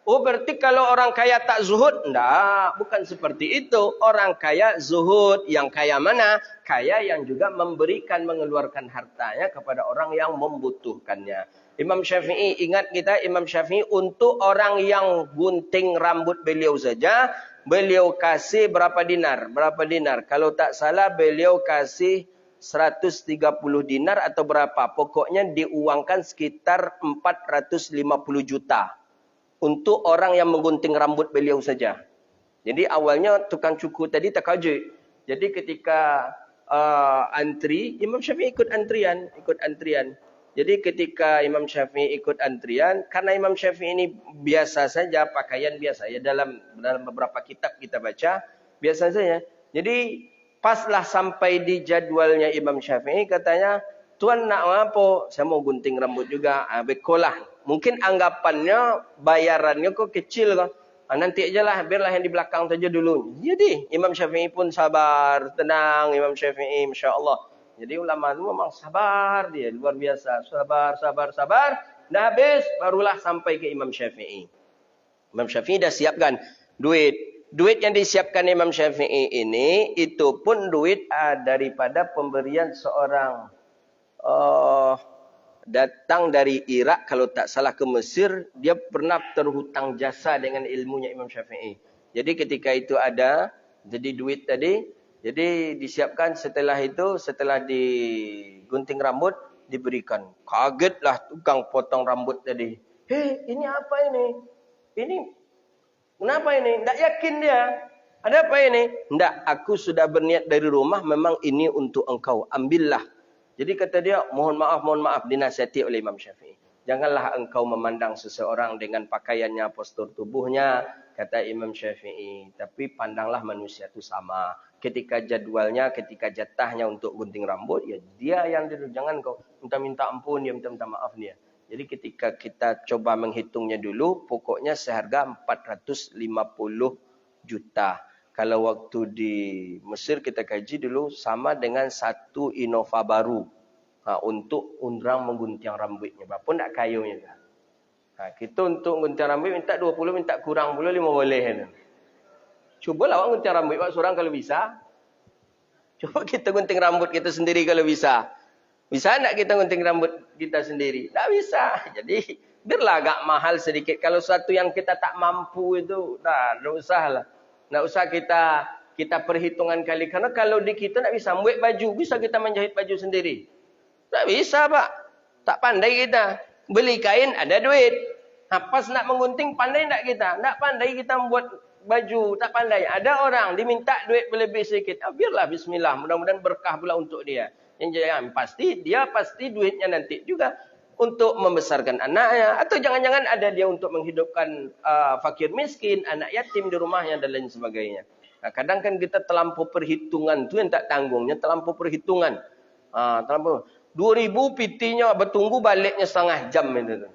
Oh berarti kalau orang kaya tak zuhud? Tidak, bukan seperti itu. Orang kaya zuhud. Yang kaya mana? Kaya yang juga memberikan, mengeluarkan hartanya kepada orang yang membutuhkannya. Imam Syafi'i, ingat kita Imam Syafi'i untuk orang yang gunting rambut beliau saja. Beliau kasih berapa dinar? Berapa dinar? Kalau tak salah beliau kasih 130 dinar atau berapa. Pokoknya diuangkan sekitar 450 juta. Untuk orang yang menggunting rambut beliau saja. Jadi awalnya tukang cukur tadi terkejut. Jadi ketika antri, Imam Syafi'i ikut antrian. Jadi ketika Imam Syafi'i ikut antrian, karena Imam Syafi'i ini biasa saja, pakaian biasa ya, dalam beberapa kitab kita baca biasa saja. Jadi paslah sampai di jadwalnya Imam Syafi'i, katanya, "Tuan nak apa?" "Saya mau gunting rambut juga." Bekolah. Mungkin anggapannya bayarannya kok kecil kan. Nanti aja lah, biarlah yang di belakang saja dulu. Jadi Imam Syafi'i pun sabar, tenang Imam Syafi'i, Masya Allah. Jadi ulama itu memang sabar dia, luar biasa. Sabar. Dah habis, barulah sampai ke Imam Syafi'i. Imam Syafi'i dah siapkan duit. Duit yang disiapkan Imam Syafi'i ini, itu pun duit daripada pemberian seorang datang dari Irak, kalau tak salah ke Mesir. Dia pernah terhutang jasa dengan ilmunya Imam Syafi'i. Jadi ketika itu ada, jadi duit tadi, jadi disiapkan. Setelah itu, setelah digunting rambut, diberikan. Kagetlah tukang potong rambut tadi. "Hei, ini apa ini? Ini kenapa ini?" Tak yakin dia. "Ada apa ini?" "Tidak, aku sudah berniat dari rumah, memang ini untuk engkau. Ambillah." Jadi kata dia, mohon maaf, dinasihati oleh Imam Syafi'i. "Janganlah engkau memandang seseorang dengan pakaiannya, postur tubuhnya," kata Imam Syafi'i. "Tapi pandanglah manusia itu sama. Ketika jadwalnya, ketika jatahnya untuk gunting rambut, ya dia yang dulu. Jangan kau minta ampun, dia minta maaf dia." Jadi ketika kita coba menghitungnya dulu, pokoknya seharga 450 juta. Kalau waktu di Mesir kita kaji dulu, sama dengan satu Innova baru. Untuk undrang menggunting rambutnya. Walaupun tak kayunya. Kita untuk gunting rambut minta 20, minta kurang pula 5 boleh. Cubalah awak gunting rambut awak seorang kalau bisa. Coba kita gunting rambut kita sendiri kalau bisa. Bisa tak kita gunting rambut kita sendiri? Tak bisa. Jadi biarlah agak mahal sedikit. Kalau satu yang kita tak mampu itu, tak usahlah. Tak usah kita perhitungan kali. Karena kalau di kita tak bisa membuat baju. Bisa kita menjahit baju sendiri? Tak bisa, Pak. Tak pandai kita. Beli kain ada duit. Pas nak menggunting pandai tak kita? Tak pandai kita membuat baju, tak pandai. Ada orang diminta duit lebih sedikit. Biarlah bismillah, mudah-mudahan berkah pula untuk dia. Yang jangan pasti duitnya nanti juga untuk membesarkan anaknya, atau jangan-jangan ada dia untuk menghidupkan fakir miskin, anak yatim di rumahnya dan lain sebagainya. Kadang kan kita terlampau perhitungan tu yang tak tanggungnya, terlampau perhitungan. Terlampau 2000 pitinya bertunggu baliknya setengah jam itu.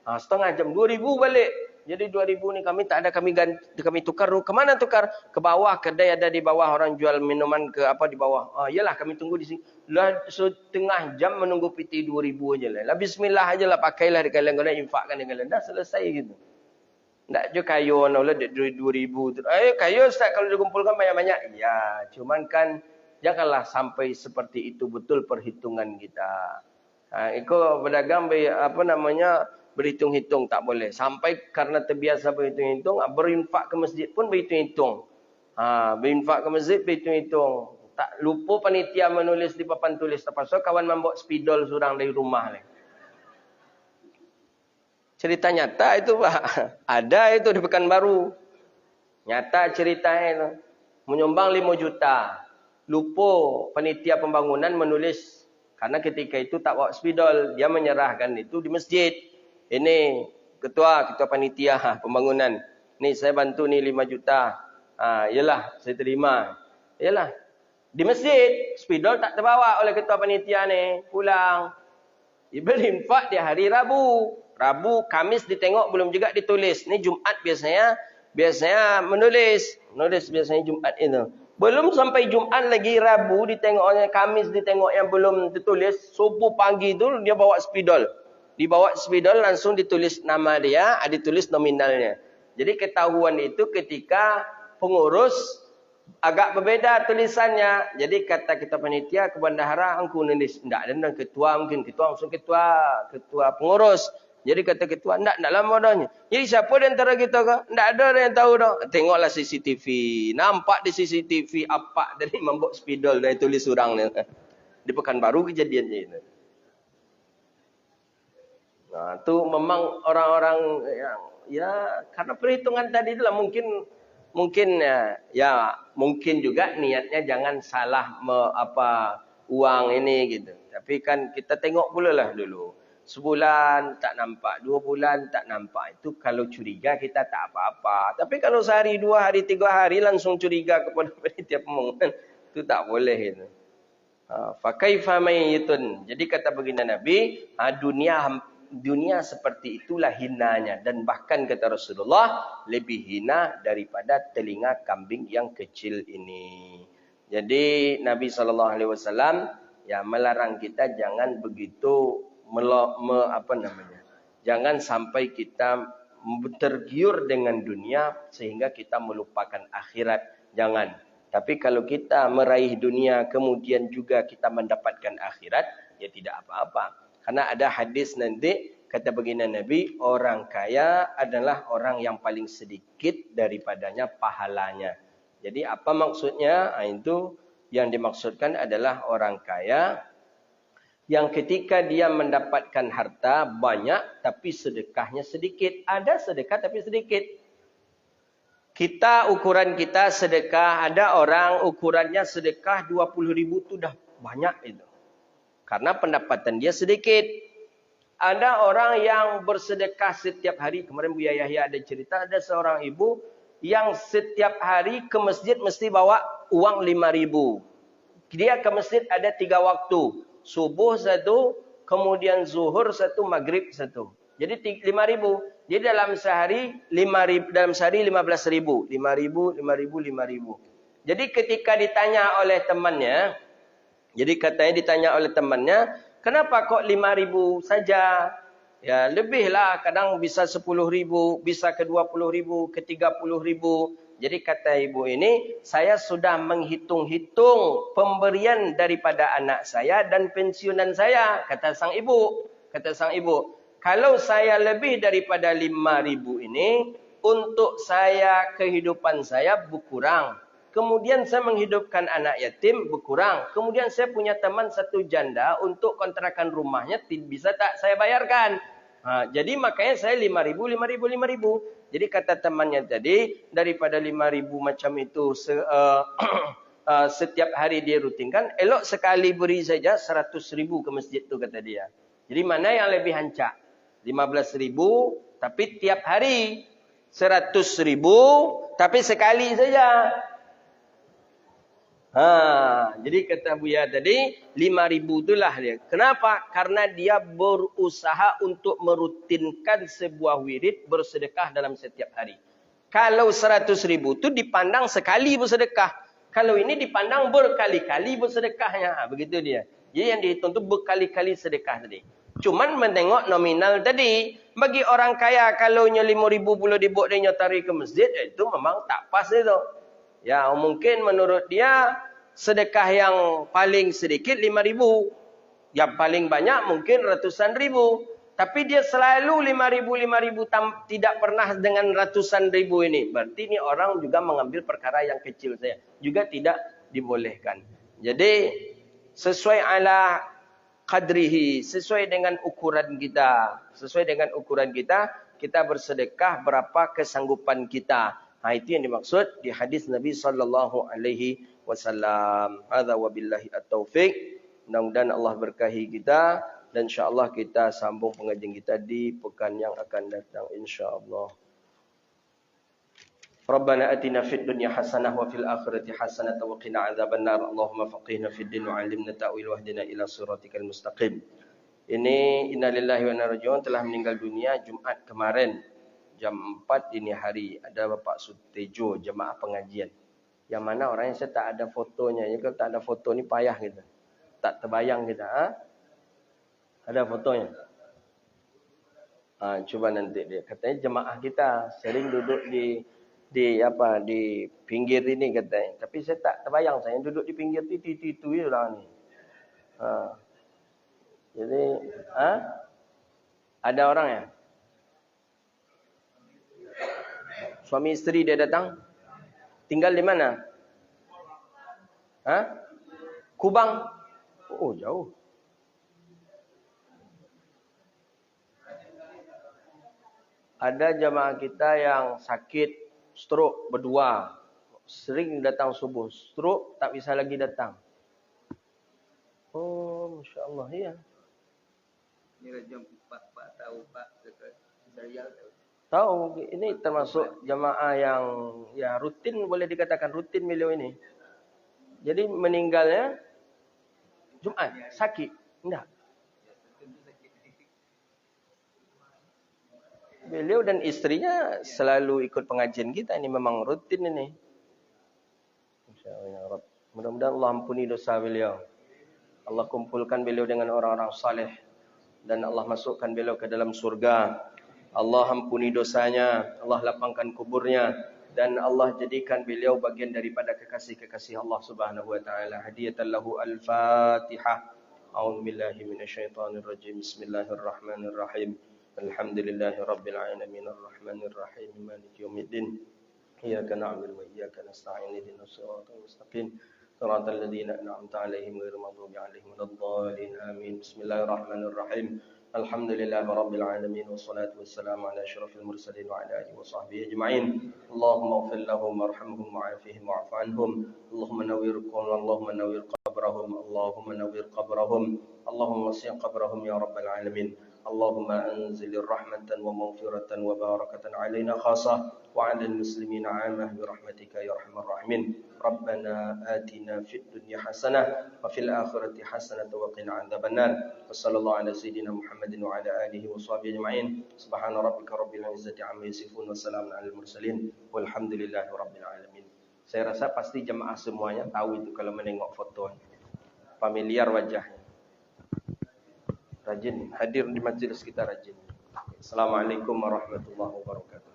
Setengah jam 2000 balik. Jadi 2000 ni kami tak ada, kami tukar. Ke mana tukar? Ke bawah, kedai ada di bawah, orang jual minuman ke apa di bawah. Yalah kami tunggu di sini. Lah setengah jam menunggu piti 2000 aja lah. Bismillah aja lah, pakailah di kalian, kena infakkan di kalian. Dah selesai gitu. Tak je kayu lah duit 2000 tu. Kayu Ustaz kalau dikumpulkan banyak-banyak. Ya, cuman kan janganlah sampai seperti itu, betul perhitungan kita. Ikut berdagang berhitung-hitung tak boleh. Sampai karena terbiasa berhitung-hitung, berinfak ke masjid pun berhitung-hitung. Berinfak ke masjid berhitung-hitung. Tak lupa panitia menulis di papan tulis. Terpaksa kawan membawa spidol seorang dari rumah. Cerita nyata itu, Pak. Ada itu di Pekanbaru. Nyata ceritanya itu. Menyumbang 5 juta. Lupa panitia pembangunan menulis. Karena ketika itu tak bawa spidol. Dia menyerahkan itu di masjid. Ini ketua panitia pembangunan. Ni saya bantu ni 5 juta. Yalah, saya terima. Yalah. Di masjid, spidol tak terbawa oleh ketua panitia ni. Pulang. Dia berinfak di hari Rabu. Kamis ditengok belum juga ditulis. Ni Jumaat biasanya menulis biasanya Jumaat itu. Belum sampai Jumaat lagi, Rabu ditengoknya, Kamis ditengok yang belum ditulis. Subuh pagi tu dia bawa spidol. Dibawa spidol langsung ditulis nama dia, ditulis nominalnya. Jadi ketahuan itu ketika pengurus agak berbeza tulisannya. Jadi kata kita panitia ke bendahara, "Angku nulis." Tak ada ketua, mungkin ketua langsung ketua pengurus. Jadi kata ketua, tak lama dah. Jadi siapa di antara kita ke? Tak ada yang tahu dah. Tengoklah CCTV. Nampak di CCTV apa dari membawa spidol dari tulis orang ni. Di Pekanbaru kejadiannya itu. Tu memang orang-orang yang, ya karena perhitungan tadi itulah mungkin Mungkin ya mungkin juga niatnya jangan salah uang ini gitu. Tapi kan kita tengok pula lah dulu. Sebulan tak nampak, 2 bulan tak nampak. Itu kalau curiga kita tak apa-apa. Tapi kalau sehari, 2 hari, 3 hari langsung curiga kepada panitia pembangunan, itu tak boleh itu. Fakaifa mayyitun. Jadi kata baginda Nabi, dunia seperti itulah hinanya, dan bahkan kata Rasulullah lebih hina daripada telinga kambing yang kecil ini. Jadi Nabi SAW ya melarang kita jangan begitu jangan sampai kita tergiur dengan dunia sehingga kita melupakan akhirat. Jangan. Tapi kalau kita meraih dunia kemudian juga kita mendapatkan akhirat, ya tidak apa-apa. Karena ada hadis nanti kata baginda Nabi, orang kaya adalah orang yang paling sedikit daripadanya pahalanya. Jadi apa maksudnya? Itu yang dimaksudkan adalah orang kaya yang ketika dia mendapatkan harta banyak tapi sedekahnya sedikit. Ada sedekah tapi sedikit. Ukuran kita sedekah, ada orang ukurannya sedekah 20.000 itu dah banyak itu. Karena pendapatan dia sedikit. Ada orang yang bersedekah setiap hari. Kemarin Buya Yahya ada cerita, ada seorang ibu yang setiap hari ke masjid mesti bawa uang 5.000. Dia ke masjid ada 3 waktu. Subuh 1, kemudian zuhur 1, maghrib 1. Jadi 5.000. Jadi dalam sehari 5.000, dalam sehari 15.000. 5.000, 5.000, 5.000. Jadi ketika ditanya oleh temannya, kenapa kok 5.000 saja? Ya, lebihlah, kadang bisa 10.000, bisa ke 20.000, ke 30.000. Jadi kata ibu ini, saya sudah menghitung-hitung pemberian daripada anak saya dan pensiunan saya. Kata sang ibu, kalau saya lebih daripada 5.000 ini, untuk saya kehidupan saya berkurang. Kemudian saya menghidupkan anak yatim berkurang. Kemudian saya punya teman satu janda, untuk kontrakan rumahnya bisa tak saya bayarkan. Jadi makanya saya 5.000. Jadi kata temannya tadi, daripada 5.000 macam itu setiap hari dia rutinkan, elok sekali beri saja 100.000 ke masjid tu, kata dia. Jadi mana yang lebih hancak? 15.000 tapi tiap hari, 100.000 tapi sekali saja. Jadi kata Buya tadi, 5.000 itulah dia. Kenapa? Karena dia berusaha untuk merutinkan sebuah wirid bersedekah dalam setiap hari. Kalau 100.000 itu dipandang sekali bersedekah. Kalau ini dipandang berkali-kali bersedekahnya. Begitu dia. Jadi yang dihitung itu berkali-kali sedekah tadi. Cuman menengok nominal tadi. Bagi orang kaya, kalau 5.000 pula dibawa dia tarik ke masjid, itu memang tak pas itu. Ya, mungkin menurut dia sedekah yang paling sedikit 5.000. Yang paling banyak mungkin ratusan ribu. Tapi dia selalu 5.000, tidak pernah dengan ratusan ribu ini. Berarti ini orang juga mengambil perkara yang kecil saja. Juga tidak dibolehkan. Jadi sesuai ala qadrihi, sesuai dengan ukuran kita. Kita bersedekah berapa kesanggupan kita. Itu yang dimaksud di hadis Nabi sallallahu alaihi wasallam. Hadza wabillahi at-taufiq. Mudah-mudahan Allah berkahi kita dan insya-Allah kita sambung pengajian kita di pekan yang akan datang insya-Allah. Rabbana atina fid dunya hasanah wa fil akhirati hasanah wa qina adzabannar. Allahumma faqihna fid din wa 'allimna ta'wil wahdina ila siratikal mustaqim. Ini innalillahi wa inna ilaihi raji'un telah meninggal dunia Jumat kemarin jam 4 dini hari. Ada Bapak Sutejo jemaah pengajian. Yang mana orangnya saya tak ada fotonya. Ya, kalau tak ada foto ni payah kita. Tak terbayang kita. Ada fotonya. Cuba nanti dia. Katanya jemaah kita sering duduk di pinggir ini katanya. Tapi saya tak terbayang, saya duduk di pinggir itu lah ni. Jadi, ada orang ya? Suami isteri dia datang? Tinggal di mana? Kubang? Oh, jauh. Ada jamaah kita yang sakit stroke berdua. Sering datang subuh. Stroke tak bisa lagi datang. Oh, Masya Allah, ya. Ini jam 4 Pak tahu Pak dekat Dayal. Tahu, ini termasuk jamaah yang ya rutin, boleh dikatakan rutin beliau ini. Jadi meninggalnya Jumat, sakit. Enggak. Beliau dan istrinya selalu ikut pengajian kita. Ini memang rutin ini. InsyaAllah ya Rabb. Mudah-mudahan Allah ampuni dosa beliau. Allah kumpulkan beliau dengan orang-orang saleh. Dan Allah masukkan beliau ke dalam surga. Allah ampuni dosanya. Allah lapangkan kuburnya. Dan Allah jadikan beliau bagian daripada kekasih-kekasih Allah subhanahu wa ta'ala. Hadiyatan lahu al-Fatihah. A'udzubillahi minasyaitonirrajim. Bismillahirrahmanirrahim. Alhamdulillahi rabbil alamin. Ar-Rahmanirrahim. Maliki yaumiddin. Iyyaka na'budu wa iyyaka nasta'in. Ihdinas siratal mustaqim. Siratal ladzina an'amta 'alaihim ghairil maghdubi 'alaihim waladdallin. Amin. Bismillahirrahmanirrahim. Alhamdulillahi rabbil alamin. Wassalatu wassalamu ala asyrafil mursalin wa ala alihi wa sahbihi ajma'in. Allahumma ighfir lahum warhamhum wa'afihim wa'fu 'anhum. Allahumma nawwir qabrahum. Allahumma nawwir qabrahum. Allahumma wasi' qabrahum ya rabbal alamin. اللهم أنزل رحمة ومغفرة وبركة علينا خاصة وعلى المسلمين عامة برحمتك يا أرحم الراحمين. ربنا آتنا في الدنيا حسنة وفي الآخرة حسنة وقنا عذاب النار. وصلى الله على سيدنا محمد وعلى آله وصحبه أجمعين. سبحان ربك رب العزة عما يصفون وسلام على المرسلين والحمد لله رب العالمين. Saya rasa pasti jemaah semuanya tahu itu kalau menengok foto. Familiar wajahnya. Rajin hadir di majelis kita rajin. Assalamualaikum warahmatullahi wabarakatuh.